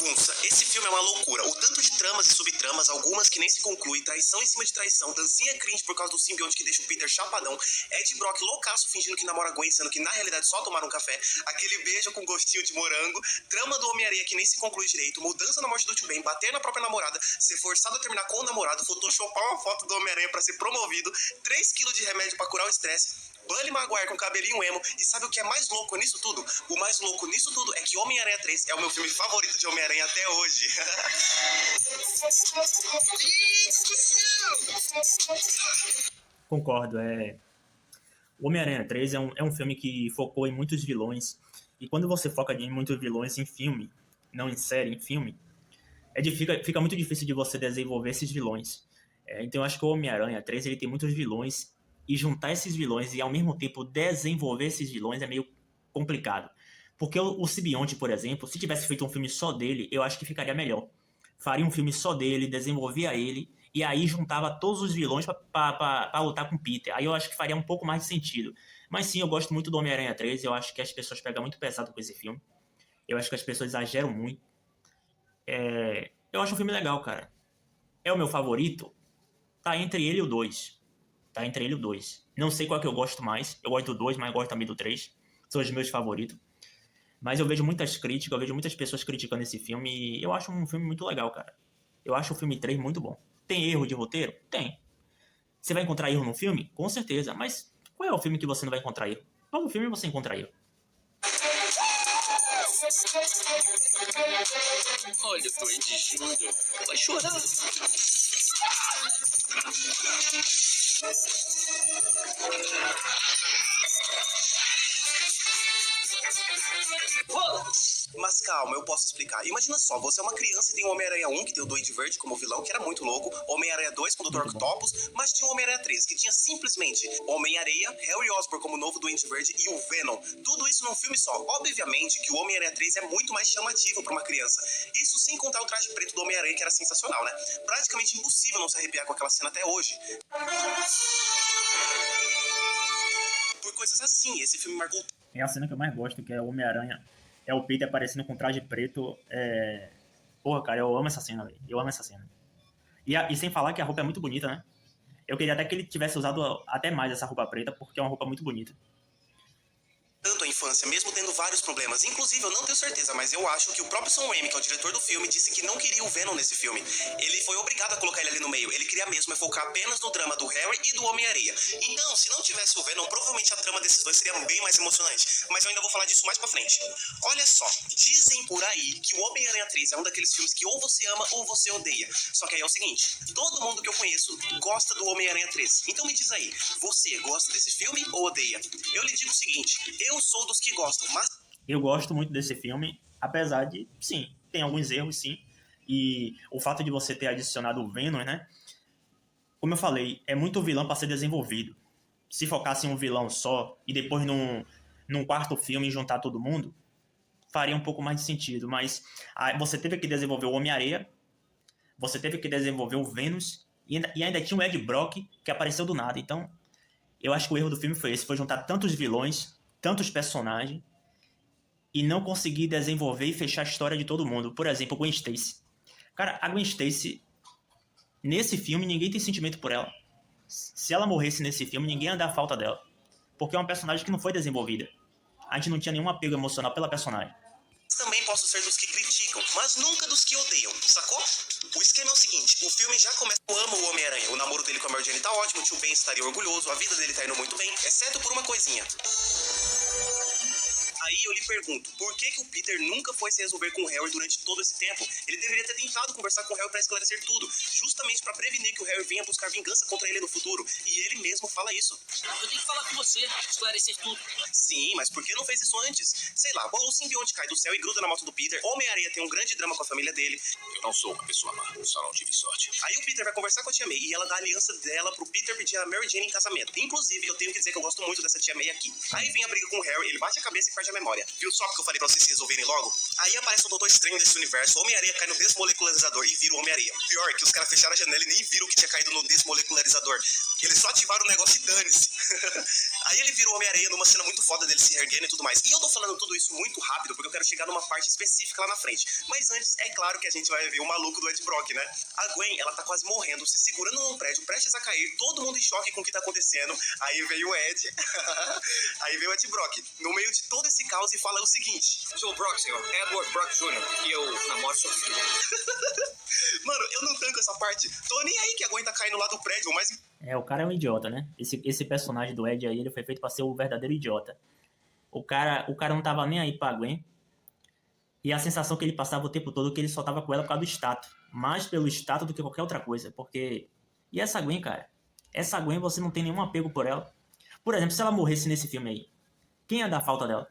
bagunça. Esse filme é uma loucura. O tanto de tramas e subtramas, algumas que nem se concluem, traição em cima de traição, dancinha cringe por causa do simbionte que deixa o Peter chapadão, Ed Brock loucaço fingindo que namora Gwen, sendo que na realidade só tomaram um café, aquele beijo com gostinho de morango, trama do Homem-Aranha que nem se conclui direito, mudança na morte do Tio Ben, bater na própria namorada, ser forçado a terminar com o namorado, photoshopar uma foto do Homem-Aranha pra ser promovido, 3 quilos de remédio pra curar o estresse, Bully Maguire com cabelinho emo. E sabe o que é mais louco nisso tudo? O mais louco nisso tudo é que Homem-Aranha 3 é o meu filme favorito de Homem-Aranha até hoje. Concordo, O Homem-Aranha 3 é um filme que focou em muitos vilões. E quando você foca em muitos vilões em filme, não em série, em filme, fica muito difícil de você desenvolver esses vilões. Então eu acho que o Homem-Aranha 3 ele tem muitos vilões, e juntar esses vilões e ao mesmo tempo desenvolver esses vilões é meio complicado. Porque o Simbionte, por exemplo, se tivesse feito um filme só dele, eu acho que ficaria melhor. Faria um filme só dele, desenvolvia ele, e aí juntava todos os vilões pra lutar com o Peter. Aí eu acho que faria um pouco mais de sentido. Mas sim, eu gosto muito do Homem-Aranha 3, eu acho que as pessoas pegam muito pesado com esse filme. Eu acho que as pessoas exageram muito. Eu acho um filme legal, cara. É o meu favorito? Tá entre ele e o 2. Tá entre ele e o 2. Não sei qual que eu gosto mais. Eu gosto do 2, mas gosto também do 3. São os meus favoritos. Mas eu vejo muitas críticas, eu vejo muitas pessoas criticando esse filme. E eu acho um filme muito legal, cara. Eu acho o filme 3 muito bom. Tem erro de roteiro? Tem. Você vai encontrar erro no filme? Com certeza. Mas qual é o filme que você não vai encontrar erro? Todo filme você encontra erro. Olha o Duende Júnior. Vai chorar. Mas calma, eu posso explicar. Imagina só, você é uma criança e tem o Homem-Aranha 1, que tem o Duende Verde como vilão, que era muito louco, Homem-Aranha 2 com o Dr. Octopus, mas tinha o Homem-Aranha 3, que tinha simplesmente Homem-Areia, Harry Osborn como novo Duende Verde e o Venom. Tudo isso num filme só. Obviamente que o Homem-Aranha 3 é muito mais chamativo pra uma criança. Isso sem contar o traje preto do Homem-Aranha, que era sensacional, né? Praticamente impossível não se arrepiar com aquela cena até hoje. Por coisas assim, esse filme marcou... É a cena que eu mais gosto, que é o Homem-Aranha. É o Peter aparecendo com traje preto. Porra, cara, eu amo essa cena, velho. Eu amo essa cena. E sem falar que a roupa é muito bonita, né? Eu queria até que ele tivesse usado até mais essa roupa preta, porque é uma roupa muito bonita. Tanto a infância, mesmo tendo vários problemas. Inclusive, eu não tenho certeza, mas eu acho que o próprio Sam Raimi, que é o diretor do filme, disse que não queria o Venom nesse filme. Ele foi obrigado a colocar ele ali no meio. Ele queria mesmo focar apenas no drama do Harry e do Homem-Areia. Então, se não tivesse o Venom, provavelmente a trama desses dois seria bem mais emocionante. Mas eu ainda vou falar disso mais pra frente. Olha só, dizem por aí que o Homem-Aranha 3 é um daqueles filmes que ou você ama ou você odeia. Só que aí é o seguinte, todo mundo que eu conheço gosta do Homem-Aranha 3. Então me diz aí, você gosta desse filme ou odeia? Eu lhe digo o seguinte, eu sou dos que gostam, mas... Eu gosto muito desse filme, apesar de, sim, tem alguns erros, sim. E o fato de você ter adicionado o Venom, né? Como eu falei, é muito vilão para ser desenvolvido. Se focasse em um vilão só e depois num quarto filme juntar todo mundo, faria um pouco mais de sentido. Mas você teve que desenvolver o Homem-Areia, você teve que desenvolver o Venom e ainda tinha o Ed Brock, que apareceu do nada. Então, eu acho que o erro do filme foi esse, foi juntar tantos vilões, tantos personagens, e não conseguir desenvolver e fechar a história de todo mundo. Por exemplo, Gwen Stacy. Cara, a Gwen Stacy, nesse filme, ninguém tem sentimento por ela. Se ela morresse nesse filme, ninguém ia dar falta dela. Porque é uma personagem que não foi desenvolvida. A gente não tinha nenhum apego emocional pela personagem. Também posso ser dos que criticam, mas nunca dos que odeiam, sacou? O esquema é o seguinte, o filme já começa... Eu amo o Homem-Aranha, o namoro dele com a Mary Jane tá ótimo, o tio Ben estaria orgulhoso, a vida dele tá indo muito bem, exceto por uma coisinha. Aí eu lhe pergunto, por que o Peter nunca foi se resolver com o Harry durante todo esse tempo? Ele deveria ter tentado conversar com o Harry pra esclarecer tudo, justamente pra prevenir que o Harry venha buscar vingança contra ele no futuro. E ele mesmo fala isso. Eu tenho que falar com você, esclarecer tudo. Sim, mas por que não fez isso antes? Sei lá, o simbionte cai do céu e gruda na moto do Peter, Homem-Aranha tem um grande drama com a família dele. Eu não sou uma pessoa má, só não tive sorte. Aí o Peter vai conversar com a tia May e ela dá a aliança dela pro Peter pedir a Mary Jane em casamento. Inclusive, eu tenho que dizer que eu gosto muito dessa tia May aqui. Aí vem a briga com o Harry, ele bate a cabeça e perde a memória. Viu só porque eu falei pra vocês se resolverem logo? Aí aparece um Doutor Estranho desse universo, o Homem-Aranha cai no desmolecularizador e vira o Homem-Aranha. Pior que os caras fecharam a janela e nem viram que tinha caído no desmolecularizador. Eles só ativaram o negócio e dane-se. Aí ele vira o Homem-Aranha numa cena muito foda dele se erguendo e tudo mais. E eu tô falando tudo isso muito rápido porque eu quero chegar numa parte específica lá na frente. Mas antes, é claro que a gente vai ver o maluco do Ed Brock, né? A Gwen, ela tá quase morrendo, se segurando num prédio, prestes a cair, todo mundo em choque com o que tá acontecendo. Aí veio o Ed, aí veio o Ed Brock, no meio de todo esse caos e fala o seguinte: Sou o Brock, senhor. Edward Brock Jr. E eu namoro sua filha. Mano, eu não tanco essa parte. Tô nem aí que a Gwen tá caindo lá do prédio, mas O cara é um idiota, né? Esse personagem do Ed aí, ele foi feito pra ser o verdadeiro idiota. O cara não tava nem aí pra Gwen. E a sensação que ele passava o tempo todo é que ele só tava com ela por causa do status. Mais pelo status do que qualquer outra coisa. Porque... E essa Gwen, cara? Essa Gwen, você não tem nenhum apego por ela. Por exemplo, se ela morresse nesse filme aí, quem ia dar falta dela?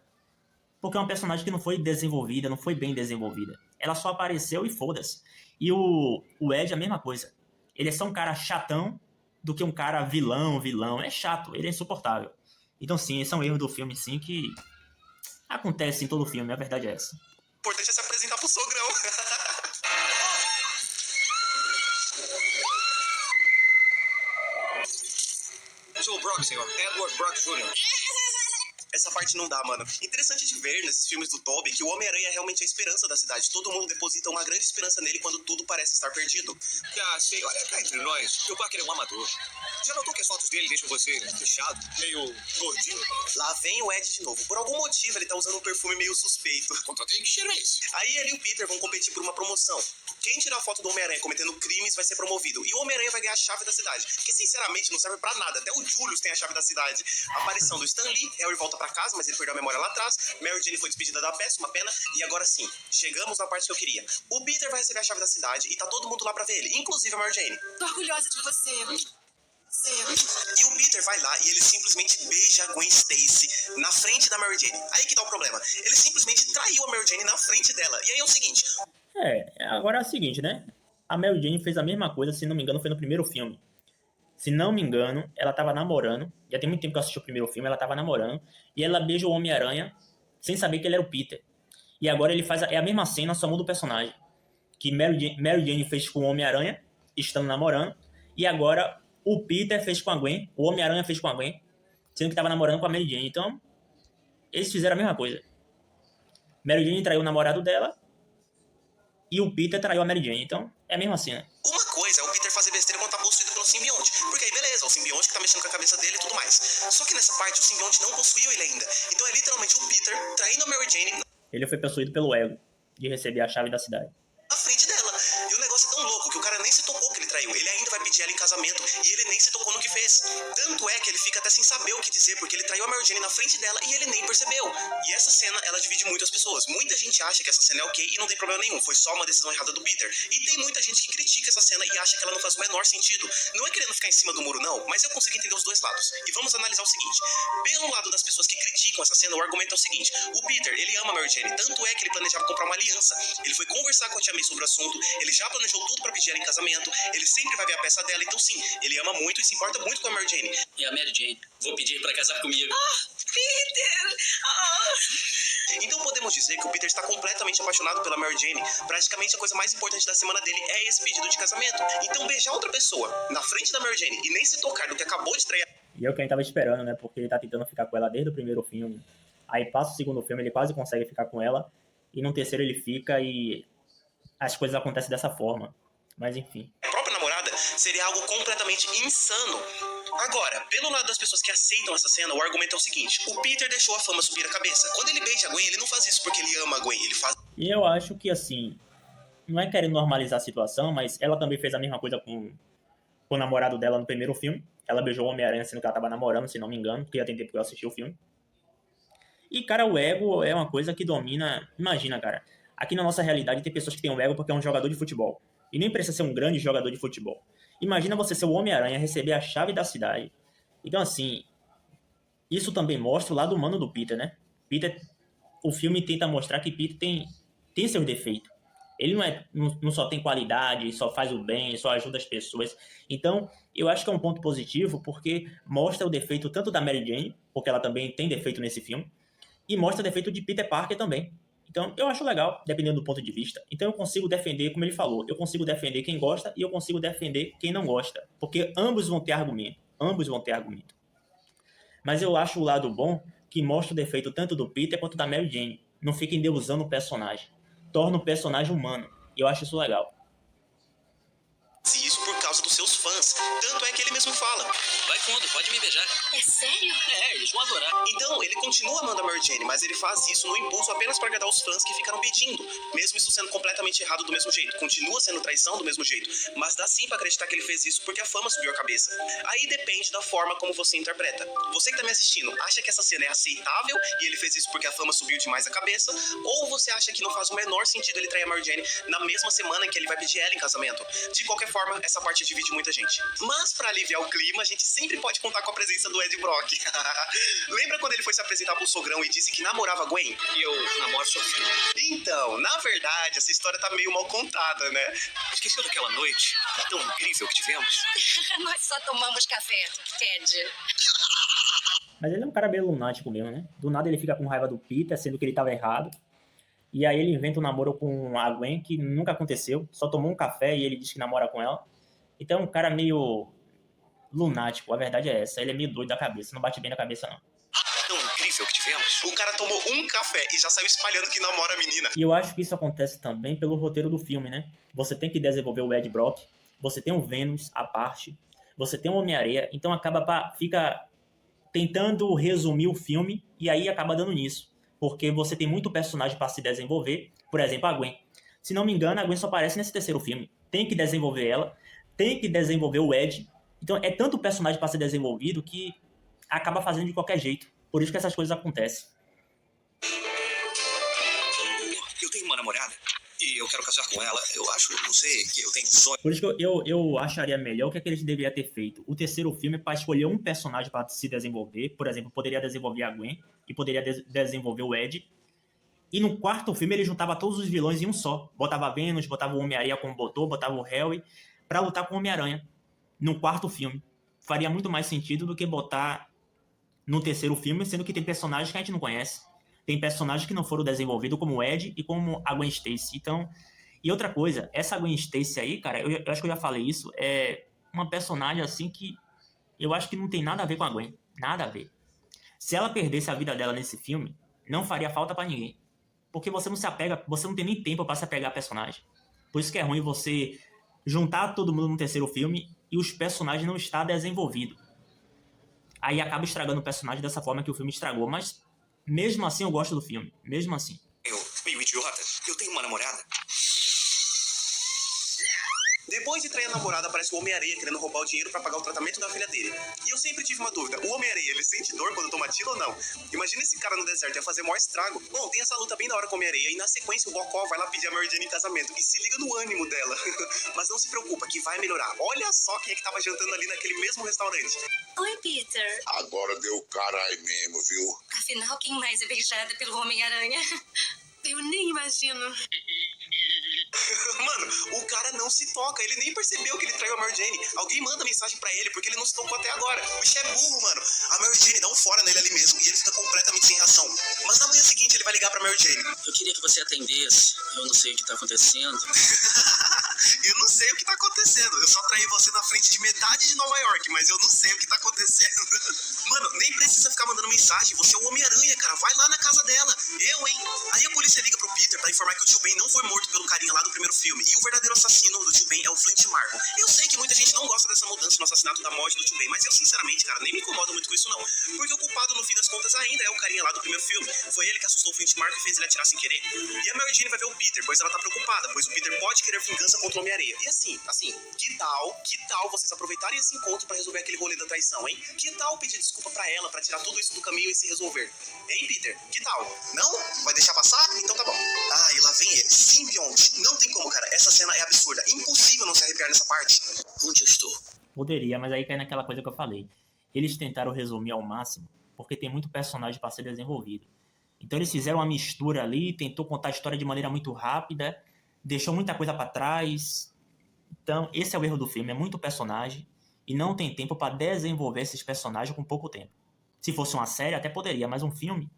Porque é uma personagem que não foi desenvolvida, não foi bem desenvolvida. Ela só apareceu e foda-se. E o Ed é a mesma coisa. Ele é só um cara chatão do que um cara vilão. É chato, ele é insuportável. Então sim, esse é um erro do filme, sim, que acontece em todo filme, a verdade é essa. o importante é se apresentar pro sogrão. Sou o Brock, senhor. Edward Brock Jr. Essa parte não dá, mano. Interessante de ver nesses filmes do Tobey que o Homem-Aranha é realmente a esperança da cidade. Todo mundo deposita uma grande esperança nele quando tudo parece estar perdido. Ah, sei, olha cá entre nós. O Parker é um amador. Já notou que as fotos dele deixam você fechado, meio gordinho? Lá vem o Ed de novo. Por algum motivo ele tá usando um perfume meio suspeito. Contratei, que cheiro é esse? Aí ele e o Peter vão competir por uma promoção. Quem tirar a foto do Homem-Aranha cometendo crimes vai ser promovido. E o Homem-Aranha vai ganhar a chave da cidade. Que sinceramente não serve pra nada. Até o Julius tem a chave da cidade. A aparição do Stan Lee, Harry volta pra casa, mas ele perdeu a memória lá atrás. Mary Jane foi despedida da peça, uma pena. E agora sim, chegamos na parte que eu queria. O Peter vai receber a chave da cidade e tá todo mundo lá pra ver ele, inclusive a Mary Jane. Tô orgulhosa de você. E o Peter vai lá e ele simplesmente beija a Gwen Stacy na frente da Mary Jane. Aí que tá o problema. Ele simplesmente traiu a Mary Jane na frente dela. E aí é o seguinte... Agora é o seguinte, né? A Mary Jane fez a mesma coisa, se não me engano, foi no primeiro filme. Se não me engano, ela tava namorando. Já tem muito tempo que eu assisti o primeiro filme, ela tava namorando. E ela beija o Homem-Aranha sem saber que ele era o Peter. E agora ele faz... É a mesma cena, só muda o personagem. Que Mary Jane fez com o Homem-Aranha, estando namorando. E agora o Peter fez com a Gwen. O Homem-Aranha fez com a Gwen. Sendo que tava namorando com a Mary Jane. Então, eles fizeram a mesma coisa. Mary Jane traiu o namorado dela. E o Peter traiu a Mary Jane. Então, é a mesma cena. Uma coisa é o Peter fazer besteira quando tá possuído pelo simbionte. Porque aí beleza, o simbionte que tá mexendo com a cabeça dele e tudo mais. Só que nessa parte o simbionte não possuiu ele ainda. Então é literalmente o Peter traindo a Mary Jane Ele foi possuído pelo ego de receber a chave da cidade. na frente dela. E o negócio é tão louco que o cara nem se tocou que ele traiu. Ele ainda vai pedir ela em casamento e ele nem se tocou no que fez. Tanto é que ele fica até sem saber o que dizer, porque ele traiu a Mary Jane na frente dela e ele nem percebeu. E essa cena, ela divide muitas pessoas. Muita gente acha que essa cena é ok e não tem problema nenhum. Foi só uma decisão errada do Peter. E tem muita gente que critica essa cena e acha que ela não faz o menor sentido. Não é querendo ficar em cima do muro, não, mas eu consigo entender os dois lados. E vamos analisar o seguinte. Pelo lado das pessoas que criticam essa cena, o argumento é o seguinte. O Peter, ele ama a Mary Jane. Tanto é que ele planejava comprar uma aliança. Ele foi conversar com a Tia May sobre o assunto. Ele já planejou tudo pra pedir ela em casamento. Ele sempre vai ver a peça dela. Então sim, ele ama muito e se importa muito com a Mary Jane. E a Mary Jane? Vou pedir pra casar comigo. Peter! Então podemos dizer que o Peter está completamente apaixonado pela Mary Jane. Praticamente a coisa mais importante da semana dele é esse pedido de casamento. Então beijar outra pessoa na frente da Mary Jane e nem se tocar do que acabou de trair. E é o que a gente tava esperando, né? Porque ele tá tentando ficar com ela desde o primeiro filme. Aí passa o segundo filme, ele quase consegue ficar com ela. E no terceiro ele fica e as coisas acontecem dessa forma. Mas enfim. A própria namorada seria algo completamente insano. Agora, pelo lado das pessoas que aceitam essa cena, o argumento é o seguinte. O Peter deixou a fama subir a cabeça. Quando ele beija a Gwen, ele não faz isso porque ele ama a Gwen. Ele faz... E eu acho que assim, não é querendo normalizar a situação, mas ela também fez a mesma coisa com o namorado dela no primeiro filme. Ela beijou o Homem-Aranha sendo que ela tava namorando, se não me engano, porque já tem tempo que eu assisti o filme. E, cara, o ego é uma coisa que domina... Imagina, cara, aqui na nossa realidade tem pessoas que têm um ego porque é um jogador de futebol. E nem precisa ser um grande jogador de futebol. Imagina você ser o Homem-Aranha, receber a chave da cidade. Então, assim, isso também mostra o lado humano do Peter, né? Peter, o filme tenta mostrar que Peter tem seus defeitos. Ele não só tem qualidade, só faz o bem, só ajuda as pessoas. Então, eu acho que é um ponto positivo, porque mostra o defeito tanto da Mary Jane, porque ela também tem defeito nesse filme, e mostra defeito de Peter Parker também. Então, eu acho legal, dependendo do ponto de vista. Então, eu consigo defender, como ele falou, eu consigo defender quem gosta e eu consigo defender quem não gosta. Porque ambos vão ter argumento. Ambos vão ter argumento. Mas eu acho o lado bom que mostra o defeito tanto do Peter quanto da Mary Jane. Não fica endeusando o personagem. Torna o personagem humano. E eu acho isso legal. Isso por causa dos seus fãs. Tanto é que ele mesmo fala. Vai fundo, pode me beijar. É sério? É, eles vão adorar. Então, ele continua amando a Mary Jane, mas ele faz isso no impulso apenas para agradar os fãs que ficaram pedindo. Mesmo isso sendo completamente errado do mesmo jeito. Continua sendo traição do mesmo jeito. Mas dá sim pra acreditar que ele fez isso porque a fama subiu a cabeça. Aí depende da forma como você interpreta. Você que tá me assistindo, acha que essa cena é aceitável e ele fez isso porque a fama subiu demais a cabeça? Ou você acha que não faz o menor sentido ele trair a Mary Jane na mesma semana em que ele vai pedir ela em casamento? De qualquer forma, essa parte divide muita gente. Mas pra aliviar o clima, a gente sempre pode contar com a presença do Ed Brock. Lembra quando ele foi se apresentar pro sogrão e disse que namorava a Gwen? E eu namoro seu filho. Então, na verdade, essa história tá meio mal contada, né? Esqueceu daquela noite tão incrível que tivemos? Nós só tomamos café, Ed. Mas ele é um cara meio lunático mesmo, né? Do nada ele fica com raiva do Peter, sendo que ele tava errado. E aí ele inventa um namoro com a Gwen, que nunca aconteceu. Só tomou um café e ele diz que namora com ela. Então é um cara meio lunático, a verdade é essa. Ele é meio doido da cabeça, não bate bem na cabeça, não. Tão incrível que tivemos? O cara tomou um café e já saiu espalhando que namora a menina. E eu acho que isso acontece também pelo roteiro do filme, né? Você tem que desenvolver o Ed Brock, você tem o Venom à parte, você tem o Homem-Aranha, então fica tentando resumir o filme e aí acaba dando nisso. Porque você tem muito personagem para se desenvolver, por exemplo, a Gwen. Se não me engano, a Gwen só aparece nesse terceiro filme. Tem que desenvolver ela, tem que desenvolver o Ed. Então é tanto personagem para ser desenvolvido que acaba fazendo de qualquer jeito. Por isso que essas coisas acontecem. Eu tenho uma namorada e eu quero casar com ela. Eu acho, não sei, que eu tenho sonho. Por isso que eu acharia melhor o que é que eles deveriam ter feito. O terceiro filme para escolher um personagem para se desenvolver. Por exemplo, poderia desenvolver a Gwen e poderia desenvolver o Ed. E no quarto filme ele juntava todos os vilões em um só. Botava a Venus, botava o Homem-Aranha como botou, botava o Harry para lutar com o Homem-Aranha. No quarto filme. Faria muito mais sentido do que botar no terceiro filme, sendo que tem personagens que a gente não conhece. Tem personagens que não foram desenvolvidos, como o Ed e como a Gwen Stacy. Então, e outra coisa, essa Gwen Stacy aí, cara, eu acho que eu já falei isso, é uma personagem assim que eu acho que não tem nada a ver com a Gwen. Nada a ver. Se ela perdesse a vida dela nesse filme, não faria falta pra ninguém. Porque você não se apega, você não tem nem tempo pra se apegar a personagem. Por isso que é ruim você juntar todo mundo no terceiro filme e os personagens não estar desenvolvidos. Aí acaba estragando o personagem dessa forma que o filme estragou. Mas, mesmo assim, eu gosto do filme. Mesmo assim. Eu, meio idiota, eu tenho uma namorada. Depois de trair a namorada, aparece o Homem-Aranha querendo roubar o dinheiro pra pagar o tratamento da filha dele. E eu sempre tive uma dúvida, o Homem-Aranha, ele sente dor quando toma tiro ou não? Imagina esse cara no deserto, ia fazer maior estrago. Bom, tem essa luta bem da hora com o Homem-Aranha, e na sequência o Bocó vai lá pedir a Mary Jane em casamento. E se liga no ânimo dela. Mas não se preocupa, que vai melhorar. Olha só quem é que tava jantando ali naquele mesmo restaurante. Oi, Peter. Agora deu caralho mesmo, viu? Afinal, quem mais é beijada pelo Homem-Aranha? Eu nem imagino. Mano, o cara não se toca, ele nem percebeu que ele traiu a Mary Jane. Alguém manda mensagem pra ele, porque ele não se tocou até agora. O bicho é burro, mano. A Mary Jane dá um fora nele ali mesmo, e ele fica completamente sem reação. Mas na manhã seguinte ele vai ligar pra Mary Jane. Eu queria que você atendesse. Eu não sei o que tá acontecendo. Eu não sei o que tá acontecendo. Eu só traí você na frente de metade de Nova York, mas eu não sei o que tá acontecendo. Mano, nem precisa ficar mandando mensagem. Você é o Homem-Aranha, cara. Vai lá na casa dela. Eu, hein? Aí a polícia liga pro Peter pra informar que o tio Ben não foi morto pelo carinha lá do primeiro filme. E o verdadeiro assassino do tio Ben é o Flint Marko. Eu sei que muita gente não gosta dessa mudança no assassinato da morte do tio Ben, mas eu, sinceramente, cara, nem me incomodo muito com isso, não. Porque o culpado, no fim das contas, ainda é o carinha lá do primeiro filme. Foi ele que assustou o Flint Marko e fez ele atirar sem querer. E a Mary Jane vai ver o Peter, pois ela tá preocupada, pois o Peter pode querer vingança contra o Homem-Aranha. E assim, que tal vocês aproveitarem esse encontro pra resolver aquele rolê da traição, hein? Que tal pedir desculpa pra ela, pra tirar tudo isso do caminho e se resolver? Hein, Peter? Que tal? Não? Vai deixar passar? Então tá bom. Ah, e lá vem ele. Simbionte. Não tem como, cara. Essa cena é absurda. Impossível não se arrepiar nessa parte. Onde eu estou? Poderia, mas aí cai naquela coisa que eu falei. Eles tentaram resumir ao máximo, porque tem muito personagem para ser desenvolvido. Então eles fizeram uma mistura ali, tentou contar a história de maneira muito rápida, deixou muita coisa para trás. Então esse é o erro do filme, é muito personagem e não tem tempo para desenvolver esses personagens com pouco tempo. Se fosse uma série até poderia, mas um filme